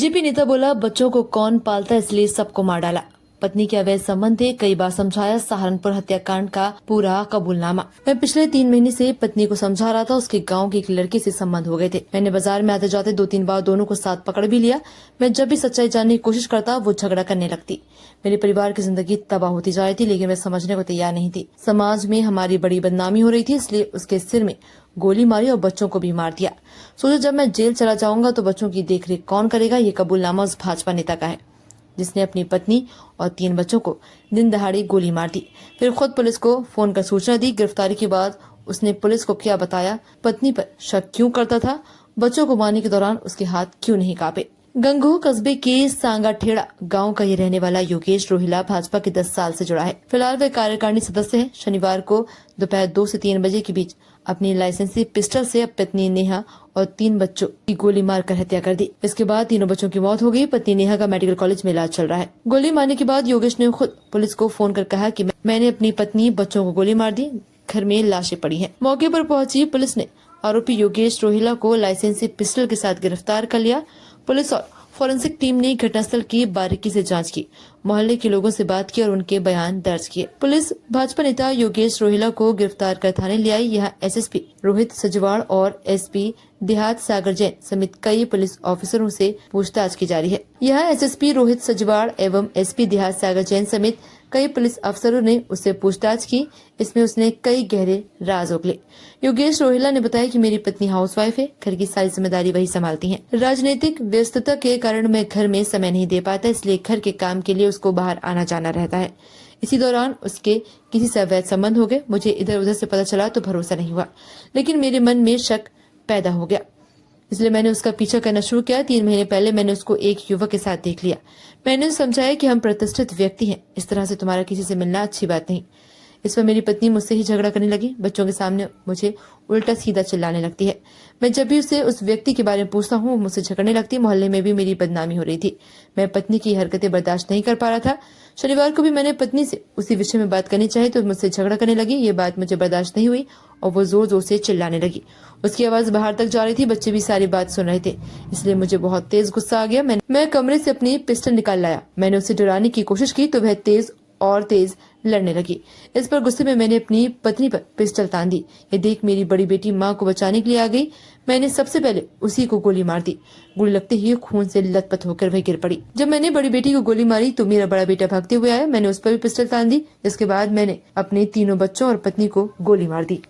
BJP नेता बोला, बच्चों को कौन पालता इसलिए सबको मार डाला। पत्नी के अवैध संबंध थे, कई बार समझाया। सहारनपुर हत्याकांड का पूरा कबूलनामा। मैं पिछले 3 महीने से पत्नी को समझा रहा था, उसके गांव की एक लड़की से संबंध हो गए थे। मैंने बाजार में आते जाते 2-3 बार दोनों को साथ पकड़ भी लिया। मैं जब भी सच्चाई जानने की कोशिश करता, वो झगड़ा करने लगती। मेरे परिवार की जिंदगी तबाह होती जा रही थी, लेकिन मैं समझने को तैयार नहीं थी। समाज में हमारी बड़ी बदनामी हो रही थी, इसलिए उसके सिर में गोली मारी और बच्चों को भी मार दिया। सोचा जब मैं जेल चला जाऊंगा तो बच्चों की देखरेख कौन करेगा। ये कबूलनामा उस भाजपा नेता का है जिसने अपनी पत्नी और 3 बच्चों को दिन दहाड़े गोली मार दी, फिर खुद पुलिस को फोन कर सूचना दी। गिरफ्तारी के बाद उसने पुलिस को क्या बताया, पत्नी पर शक क्यों करता था, बच्चों को मारने के दौरान उसके हाथ क्यों नहीं कांपे। गंगोह कस्बे के सांगाठेड़ा गांव का ये रहने वाला योगेश रोहिला भाजपा के 10 साल से जुड़ा है। फिलहाल वह कार्यकारिणी सदस्य है। शनिवार को दोपहर 2 से 3 बजे के बीच अपनी लाइसेंसी पिस्टल से पत्नी नेहा और 3 बच्चों की गोली मारकर हत्या कर दी। इसके बाद तीनों बच्चों की मौत हो गई। पत्नी नेहा का मेडिकल कॉलेज में इलाज चल रहा है। गोली मारने के बाद योगेश ने खुद पुलिस को फोन कर कहा कि मैंने अपनी पत्नी बच्चों को गोली मार दी, घर में लाशें पड़ी हैं। मौके पर पहुंची पुलिस ने आरोपी योगेश रोहिला को लाइसेंसी पिस्टल के साथ गिरफ्तार कर लिया। पुलिस और फॉरेंसिक टीम ने घटनास्थल की बारीकी से जांच की, मोहल्ले के लोगों से बात की और उनके बयान दर्ज किए। पुलिस भाजपा नेता योगेश रोहिला को गिरफ्तार कर थाने ले आई। यहाँ एसएसपी रोहित सजवाड़ और एसपी देहात सागर जैन समेत कई पुलिस ऑफिसरों से पूछताछ की जा रही है। यहाँ एसएसपी रोहित सजवाड़ एवं एसपी देहात सागर जैन समेत कई पुलिस अफसरों ने उससे पूछताछ की। इसमें उसने कई गहरे राज उगले। योगेश रोहिला ने बताया कि मेरी पत्नी हाउसवाइफ है, घर की सारी जिम्मेदारी वही संभालती हैं। राजनीतिक व्यस्तता के कारण मैं घर में समय नहीं दे पाता, इसलिए घर के काम के लिए उसको बाहर आना जाना रहता है। इसी दौरान उसके किसी से अवैध संबंध हो गए। मुझे इधर उधर से पता चला तो भरोसा नहीं हुआ, लेकिन मेरे मन में शक पैदा हो गया, इसलिए मैंने उसका पीछा करना शुरू किया। 3 महीने पहले मैंने उसको एक युवक के साथ देख लिया। मैंने समझाया कि हम प्रतिष्ठित व्यक्ति हैं, इस तरह से तुम्हारा किसी से मिलना अच्छी बात नहीं। इस पर मेरी पत्नी मुझसे ही झगड़ा करने लगी। बच्चों के सामने मुझे उल्टा सीधा चिल्लाने लगती है। मैं जब भी उसे उस व्यक्ति के बारे में पूछता हूँ, वो मुझसे झगड़ने लगती। मोहल्ले में भी मेरी बदनामी हो रही थी। मैं पत्नी की हरकतें बर्दाश्त नहीं कर पा रहा था। शनिवार को भी मैंने पत्नी से उसी विषय में बात करनी चाहिए तो मुझसे झगड़ा करने लगी। ये बात मुझे बर्दाश्त नहीं हुई और वो जोर जोर से चिल्लाने लगी। उसकी आवाज बाहर तक जा रही थी। बच्चे भी सारी बात सुन रहे थे, इसलिए मुझे बहुत तेज गुस्सा आ गया। मैं कमरे से अपनी पिस्टल निकाल लाया। मैंने उसे डराने की कोशिश की तो वह तेज और तेज लड़ने लगी। इस पर गुस्से में मैंने अपनी पत्नी पर पिस्टल तान दी। ये देख मेरी बड़ी बेटी माँ को बचाने के लिए आ गई। मैंने सबसे पहले उसी को गोली मार दी। गोली लगते ही खून से लथपथ होकर वह गिर पड़ी। जब मैंने बड़ी बेटी को गोली मारी तो मेरा बड़ा बेटा भागते हुए आया। मैंने उस पर भी पिस्टल तान दी। इसके बाद मैंने अपने तीनों बच्चों और पत्नी को गोली मार दी।